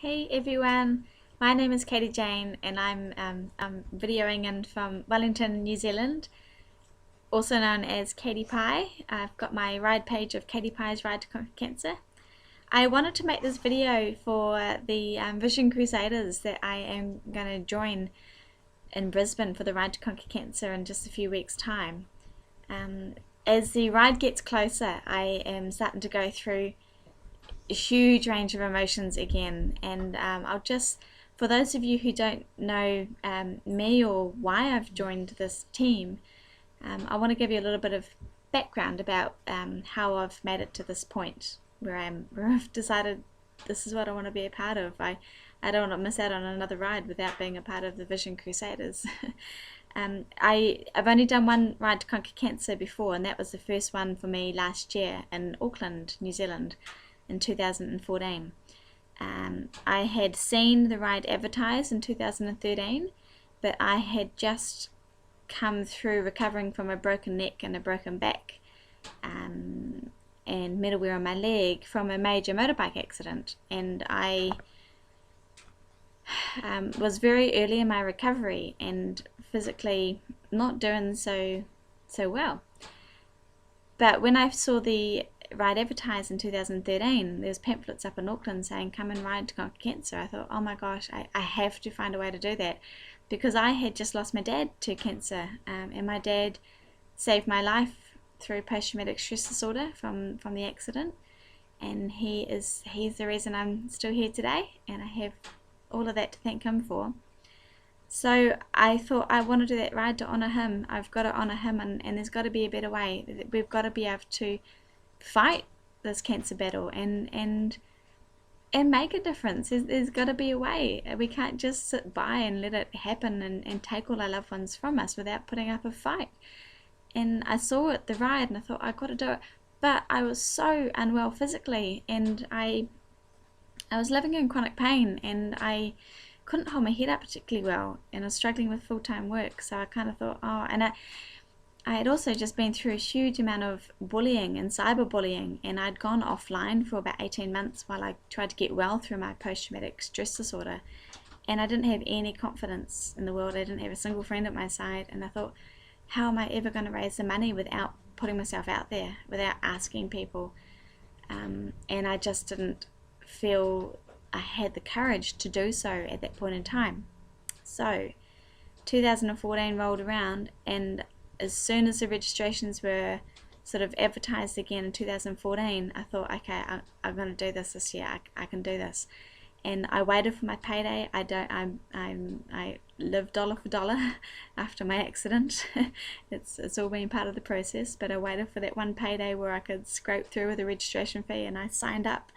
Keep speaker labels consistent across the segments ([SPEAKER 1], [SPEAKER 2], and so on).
[SPEAKER 1] Hey everyone, my name is Katie Jane and I'm videoing in from Wellington, New Zealand, also known as Katiepie. I've got my ride page of Katiepie's Ride to Conquer Cancer. I wanted to make this video for the Vision Crusaders that I am going to join in Brisbane for the Ride to Conquer Cancer in just a few weeks' time. As the ride gets closer, I am starting to go through a huge range of emotions again, and I'll just, for those of you who don't know me or why I've joined this team, I want to give you a little bit of background about how I've made it to this point where I've decided this is what I want to be a part of. I don't want to miss out on another ride without being a part of the Vision Crusaders. I've only done one Ride to Conquer Cancer before, and that was the first one for me last year in Auckland, New Zealand, in 2014. I had seen the ride advertised in 2013, but I had just come through recovering from a broken neck and a broken back and metal wear on my leg from a major motorbike accident, and I was very early in my recovery and physically not doing so well. But when I saw the ride advertised in 2013, there's pamphlets up in Auckland saying come and ride to conquer cancer. I thought, oh my gosh, I have to find a way to do that, because I had just lost my dad to cancer, and my dad saved my life through post-traumatic stress disorder from the accident, and he's the reason I'm still here today, and I have all of that to thank him for. So I thought I want to do that ride to honour him. I've got to honour him, and there's got to be a better way. We've got to be able to fight this cancer battle and make a difference. There's got to be a way. We can't just sit by and let it happen and take all our loved ones from us without putting up a fight. And I saw it, the ride, and I thought, I've got to do it. But I was so unwell physically, and I was living in chronic pain, and I couldn't hold my head up particularly well, and I was struggling with full-time work. So I kind of thought, oh, and I had also just been through a huge amount of bullying and cyberbullying, and I'd gone offline for about 18 months while I tried to get well through my post-traumatic stress disorder, and I didn't have any confidence in the world. I didn't have a single friend at my side, and I thought, how am I ever going to raise the money without putting myself out there, without asking people? And I just didn't feel I had the courage to do so at that point in time. So 2014 rolled around, and as soon as the registrations were sort of advertised again in 2014, I thought, okay, I'm going to do this year. I can do this. And I waited for my payday. I lived dollar for dollar after my accident. It's all been part of the process, but I waited for that one payday where I could scrape through with a registration fee, and I signed up.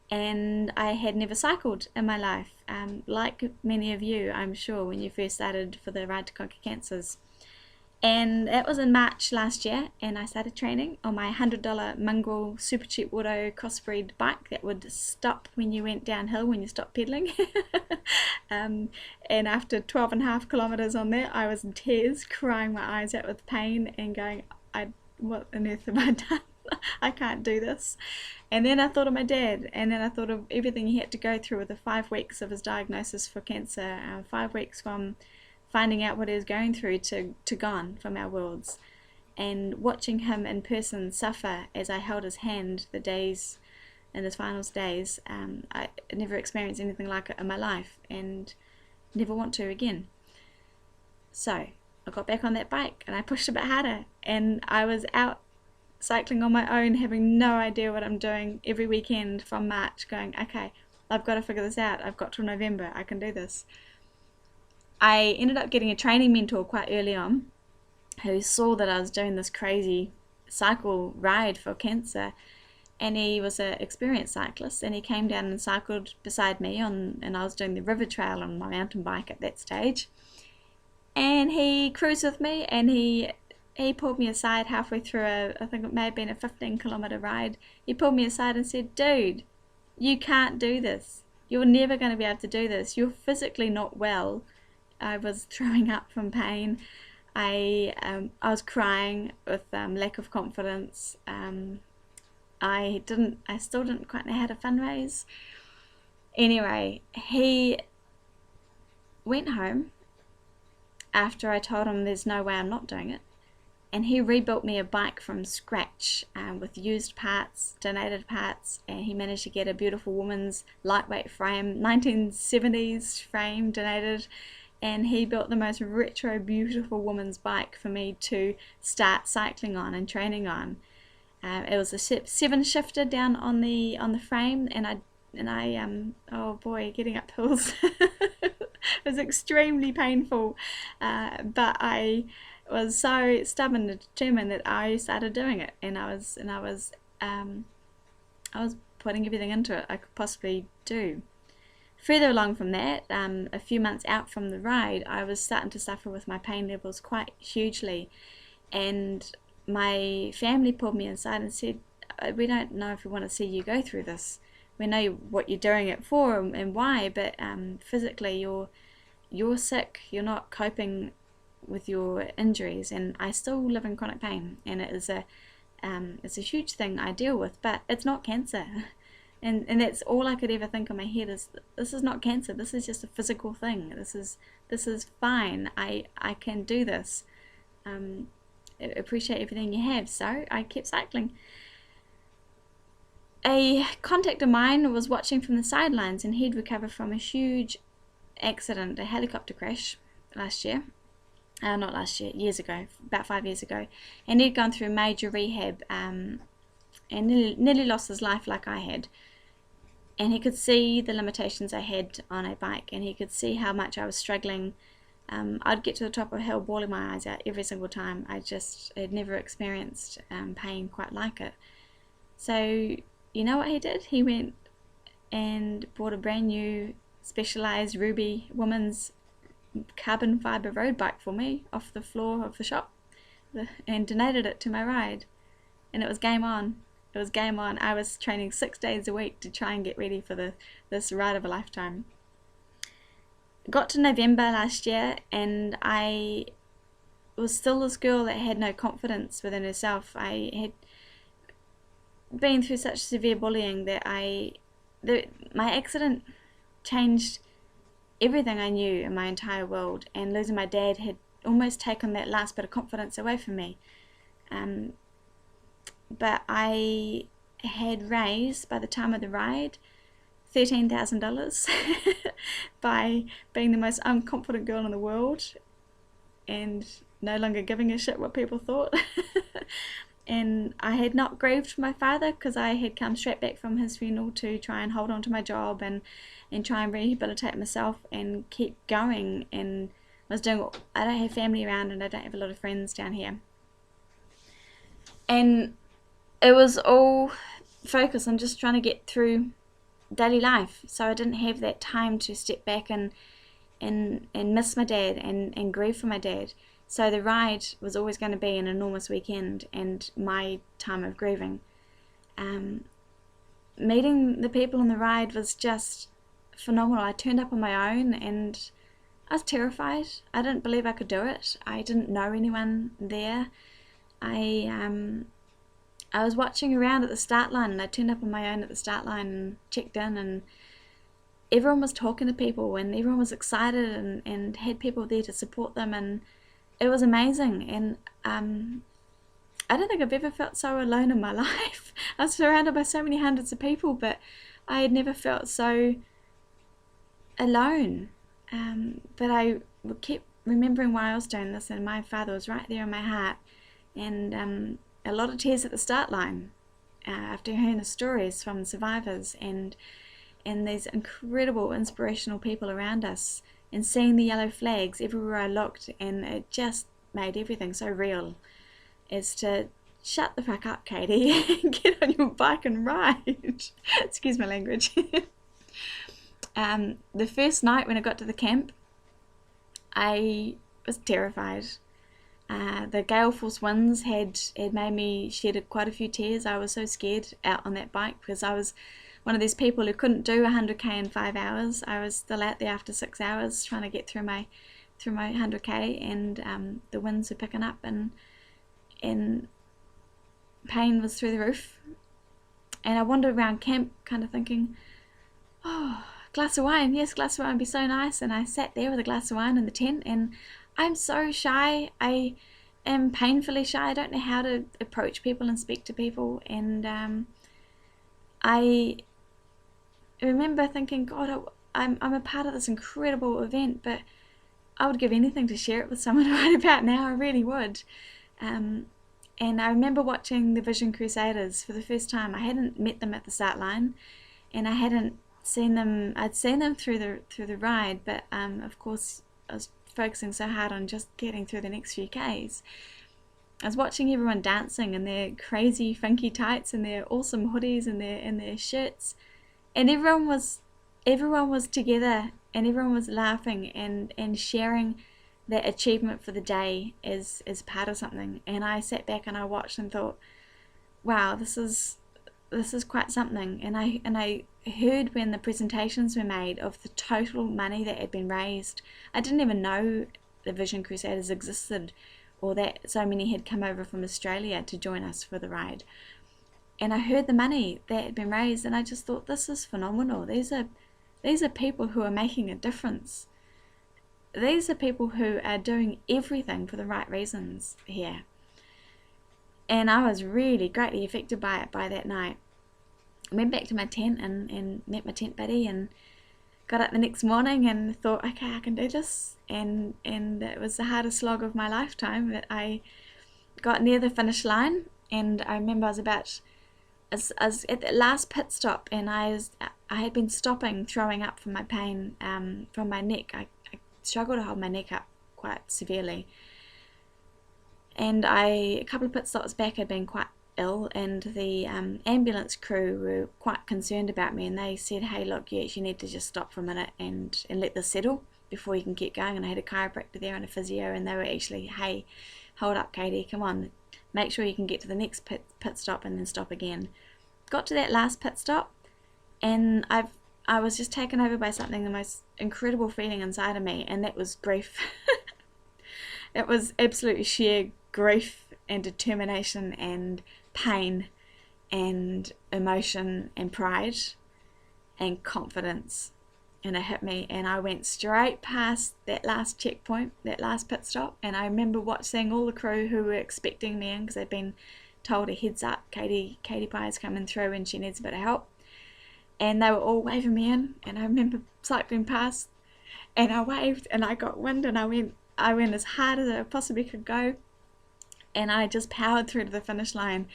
[SPEAKER 1] And I had never cycled in my life, like many of you, I'm sure, when you first started for the Ride to Conquer Cancers. And that was in March last year, and I started training on my $100 mongrel super cheap auto crossbreed bike that would stop when you went downhill, when you stopped pedaling. And after 12.5 kilometers on that, I was in tears, crying my eyes out with pain and going, what on earth have I done? I can't do this. And then I thought of my dad, and then I thought of everything he had to go through with the 5 weeks of his diagnosis for cancer, 5 weeks from finding out what he was going through to gone from our worlds, and watching him in person suffer as I held his hand the days in his final days. I never experienced anything like it in my life, and never want to again. So I got back on that bike and I pushed a bit harder, and I was out cycling on my own, having no idea what I'm doing, every weekend from March, going, okay, I've got to figure this out. I've got till November. I can do this. I ended up getting a training mentor quite early on who saw that I was doing this crazy cycle ride for cancer, and he was an experienced cyclist, and he came down and cycled beside me and I was doing the river trail on my mountain bike at that stage, and he cruised with me, and he pulled me aside halfway through I think it may have been a 15-kilometer ride. He pulled me aside and said, dude, you can't do this. You're never going to be able to do this. You're physically not well. I was throwing up from pain. I was crying with lack of confidence. I still didn't quite know how to fundraise. Anyway, he went home after I told him there's no way I'm not doing it, and he rebuilt me a bike from scratch, with used parts, donated parts, and he managed to get a beautiful woman's lightweight frame, 1970s frame, donated, and he built the most retro beautiful woman's bike for me to start cycling on and training on. It was a 7 shifter down on the frame, and I oh boy, getting up hills it was extremely painful, but I was so stubborn and determined that I started doing it, and I was putting everything into it I could possibly do. Further along from that, a few months out from the ride, I was starting to suffer with my pain levels quite hugely, and my family pulled me inside and said, we don't know if we want to see you go through this. We know what you're doing it for and why, but physically you're sick, you're not coping with your injuries, and I still live in chronic pain, and it's a huge thing I deal with, but it's not cancer. And that's all I could ever think in my head is, this is not cancer, this is just a physical thing, this is fine, I can do this. Appreciate everything you have. So I kept cycling. A contact of mine was watching from the sidelines, and he'd recovered from a huge accident, a helicopter crash last year. Not last year, years ago, about 5 years ago, and he'd gone through major rehab, and nearly lost his life like I had. And he could see the limitations I had on a bike, and he could see how much I was struggling. I'd get to the top of a hill bawling my eyes out every single time. I just had never experienced pain quite like it. So you know what he did? He went and bought a brand new Specialized Ruby woman's carbon fiber road bike for me off the floor of the shop, and donated it to my ride, and it was game on. It was game on. I was training 6 days a week to try and get ready for this ride of a lifetime. Got to November last year, and I was still this girl that had no confidence within herself. I had been through such severe bullying that my accident changed everything I knew in my entire world, and losing my dad had almost taken that last bit of confidence away from me. But I had raised, by the time of the ride, $13,000 by being the most unconfident girl in the world and no longer giving a shit what people thought. And I had not grieved for my father, because I had come straight back from his funeral to try and hold on to my job and try and rehabilitate myself and keep going. And I don't have family around, and I don't have a lot of friends down here. And it was all focused on just trying to get through daily life, so I didn't have that time to step back and miss my dad and grieve for my dad. So the ride was always going to be an enormous weekend and my time of grieving. Meeting the people on the ride was just phenomenal. I turned up on my own, and I was terrified. I didn't believe I could do it. I didn't know anyone there. I was watching around at the start line, and I turned up on my own at the start line and checked in, and everyone was talking to people, and everyone was excited and had people there to support them, and it was amazing. And I don't think I've ever felt so alone in my life. I was surrounded by so many hundreds of people, but I had never felt so alone. But I kept remembering why I was doing this, and my father was right there in my heart, and a lot of tears at the start line after hearing the stories from survivors and these incredible inspirational people around us, and seeing the yellow flags everywhere I looked, and it just made everything so real. Is to shut the fuck up, Katie, get on your bike and ride. Excuse my language. The first night when I got to the camp, I was terrified. The gale force winds had made me shed quite a few tears. I was so scared out on that bike, because I was one of these people who couldn't do 100k in 5 hours. I was still out there after 6 hours trying to get through my 100k, and the winds were picking up, and pain was through the roof. And I wandered around camp kind of thinking, oh, glass of wine, yes, glass of wine would be so nice. And I sat there with a glass of wine in the tent, and I'm so shy. I am painfully shy. I don't know how to approach people and speak to people. And I remember thinking, God, I'm a part of this incredible event, but I would give anything to share it with someone right about now. I really would. And I remember watching the Vision Crusaders for the first time. I hadn't met them at the start line, and I hadn't seen them. I'd seen them through the ride, but of course I was focusing so hard on just getting through the next few Ks. I was watching everyone dancing in their crazy funky tights and their awesome hoodies and their shirts, and everyone was together, and everyone was laughing and sharing that achievement for the day is part of something. And I sat back and I watched and thought, wow, this is quite something. And I heard when the presentations were made of the total money that had been raised. I didn't even know the Vision Crusaders existed, or that so many had come over from Australia to join us for the ride. And I heard the money that had been raised, and I just thought, this is phenomenal. These are people who are making a difference. These are people who are doing everything for the right reasons here. And I was really greatly affected by it by that night. I went back to my tent and met my tent buddy, and got up the next morning and thought, okay, I can do this. And it was the hardest slog of my lifetime, but I got near the finish line, and I remember I was at the last pit stop, and I had been stopping, throwing up from my pain from my neck. I struggled to hold my neck up quite severely, and a couple of pit stops back had been quite ill, and the ambulance crew were quite concerned about me, and they said, hey, look, you actually need to just stop for a minute and let this settle before you can get going. And I had a chiropractor there and a physio, and they were actually, hey, hold up, Katie, come on, make sure you can get to the next pit stop and then stop again. Got to that last pit stop, and I was just taken over by something, the most incredible feeling inside of me, and that was grief. It was absolutely sheer grief and determination and pain and emotion and pride and confidence. And it hit me, and I went straight past that last checkpoint, that last pit stop. And I remember seeing all the crew who were expecting me in, because they'd been told a heads up, Katiepie is coming through and she needs a bit of help. And they were all waving me in, and I remember cycling past, and I waved, and I got wind, and I went as hard as I possibly could go, and I just powered through to the finish line.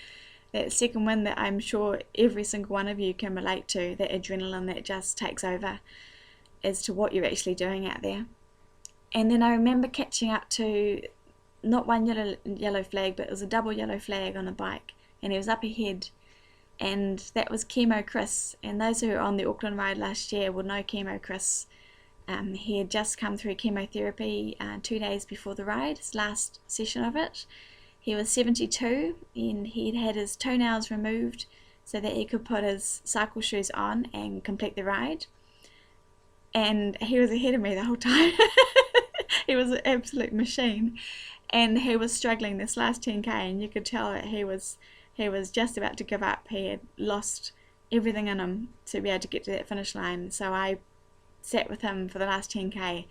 [SPEAKER 1] That second wind that I'm sure every single one of you can relate to, that adrenaline that just takes over as to what you're actually doing out there. And then I remember catching up to not one yellow flag, but it was a double yellow flag on a bike, and he was up ahead. And that was Chemo Chris, and those who were on the Auckland ride last year would know Chemo Chris. He had just come through chemotherapy 2 days before the ride, his last session of it. He was 72, and he'd had his toenails removed so that he could put his cycle shoes on and complete the ride. And he was ahead of me the whole time. He was an absolute machine, and he was struggling this last 10k, and you could tell that he was just about to give up. He had lost everything in him to be able to get to that finish line. So I sat with him for the last 10k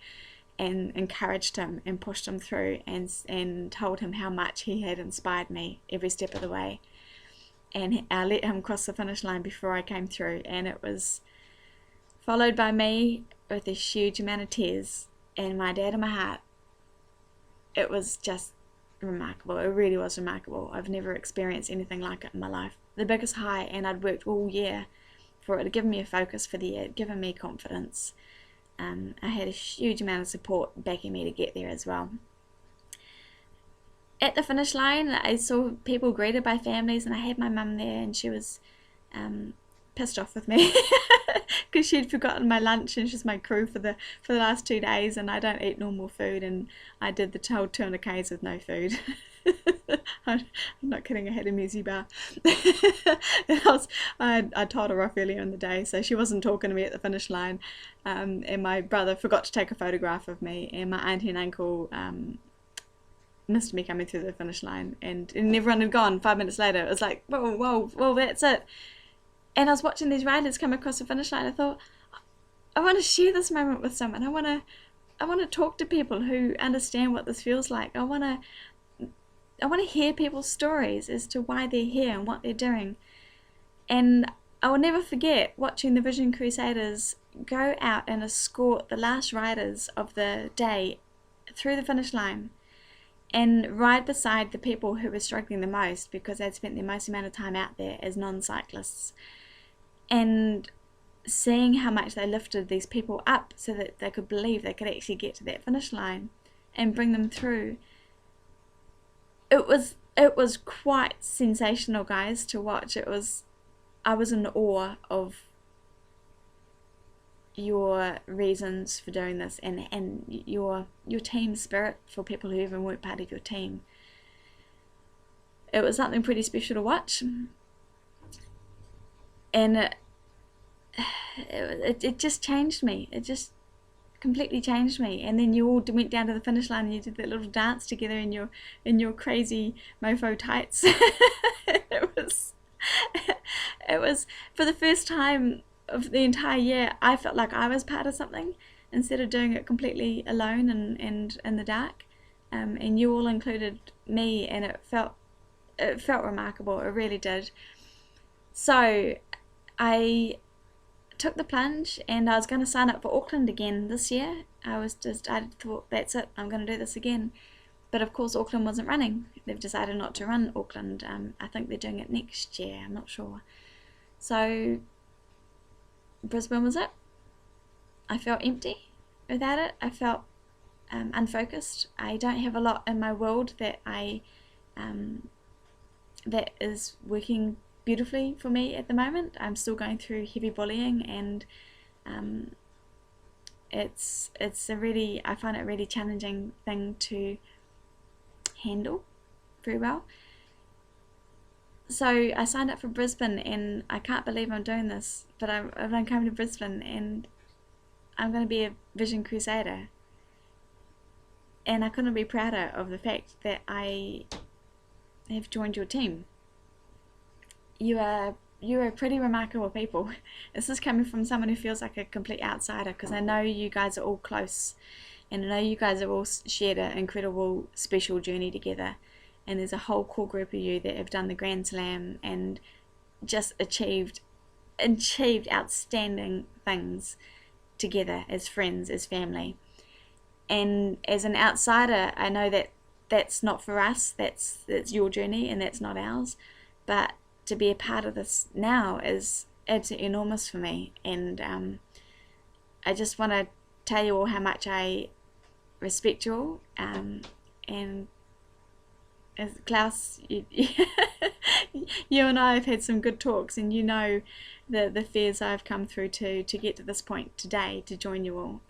[SPEAKER 1] and encouraged him and pushed him through, and told him how much he had inspired me every step of the way. And I let him cross the finish line before I came through, and it was followed by me with a huge amount of tears and my dad in my heart. It was just remarkable. It really was remarkable. I've never experienced anything like it in my life. The biggest high, and I'd worked all year for it. It had given me a focus for the year. It had given me confidence. I had a huge amount of support backing me to get there as well. At the finish line, I saw people greeted by families, and I had my mum there, and she was pissed off with me because she'd forgotten my lunch, and she's my crew for the last 2 days, and I don't eat normal food, and I did the whole 200 k's with no food. I'm not kidding, I had a muesli bar. And I told her off earlier in the day, so she wasn't talking to me at the finish line. And my brother forgot to take a photograph of me, and my auntie and uncle missed me coming through the finish line, and everyone had gone 5 minutes later. It was like, whoa, that's it. And I was watching these riders come across the finish line. I thought, I want to share this moment with someone. I want to talk to people who understand what this feels like. I want to hear people's stories as to why they're here and what they're doing. And I will never forget watching the Vision Crusaders go out and escort the last riders of the day through the finish line and ride beside the people who were struggling the most because they'd spent the most amount of time out there as non-cyclists, and seeing how much they lifted these people up so that they could believe they could actually get to that finish line and bring them through. It was quite sensational, guys, to watch. I was in awe of your reasons for doing this and your team spirit for people who even weren't part of your team. It was something pretty special to watch, and it just changed me. It just completely changed me. And then you all went down to the finish line and you did that little dance together in your crazy mofo tights. It was for the first time of the entire year, I felt like I was part of something instead of doing it completely alone and in the dark. And you all included me, and it felt remarkable. It really did. So I took the plunge, and I was going to sign up for Auckland again this year. I thought, that's it, I'm going to do this again. But of course Auckland wasn't running. They've decided not to run Auckland. I think they're doing it next year, I'm not sure. So Brisbane was it. I felt empty without it. I felt unfocused. I don't have a lot in my world that that is working beautifully for me at the moment. I'm still going through heavy bullying, and it's I find it a really challenging thing to handle very well. So I signed up for Brisbane, and I can't believe I'm doing this, but I'm coming to Brisbane, and I'm going to be a Vision Crusader. And I couldn't be prouder of the fact that I have joined your team. You are pretty remarkable people. This is coming from someone who feels like a complete outsider, because I know you guys are all close, and I know you guys have all shared an incredible special journey together, and there's a whole core group of you that have done the Grand Slam and just achieved outstanding things together as friends, as family. And as an outsider, I know that that's not for us, that's your journey and that's not ours, but to be a part of this now is absolutely enormous for me. And I just want to tell you all how much I respect you all, and as Klaus, you and I have had some good talks, and you know the fears I've come through to get to this point today, to join you all,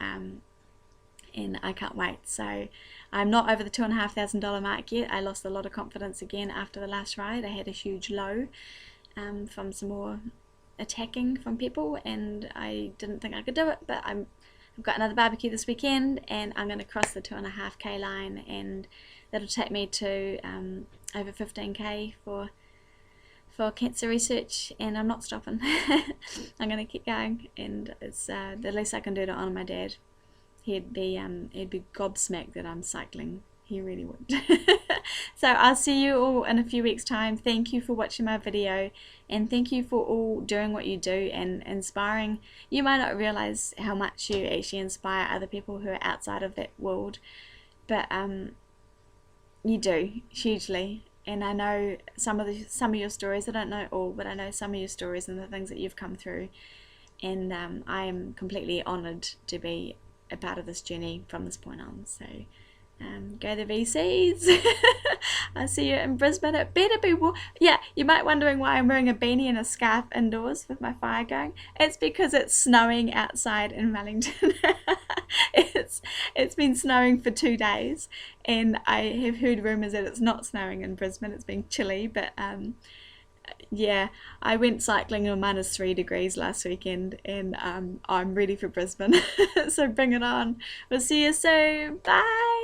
[SPEAKER 1] and I can't wait. So I'm not over the $2,500 mark yet. I lost a lot of confidence again after the last ride. I had a huge low from some more attacking from people, and I didn't think I could do it, but I've got another barbecue this weekend, and I'm going to cross the 2.5k line, and that'll take me to over 15k for cancer research, and I'm not stopping. I'm going to keep going, and it's the least I can do to honour my dad. He'd be gobsmacked that I'm cycling. He really would. So I'll see you all in a few weeks' time. Thank you for watching my video, and thank you for all doing what you do and inspiring. You might not realise how much you actually inspire other people who are outside of that world, but you do hugely. And I know some of your stories. I don't know all, but I know some of your stories and the things that you've come through, and I am completely honoured to be a part of this journey from this point on. So go the VCs. I'll see you in Brisbane. It better be warm. Yeah, you might be wondering why I'm wearing a beanie and a scarf indoors with my fire going. It's because it's snowing outside in Wellington. It's been snowing for 2 days, and I have heard rumours that it's not snowing in Brisbane. It's been chilly, but yeah, I went cycling on -3 degrees last weekend, and I'm ready for Brisbane. So bring it on. We'll see you soon. Bye.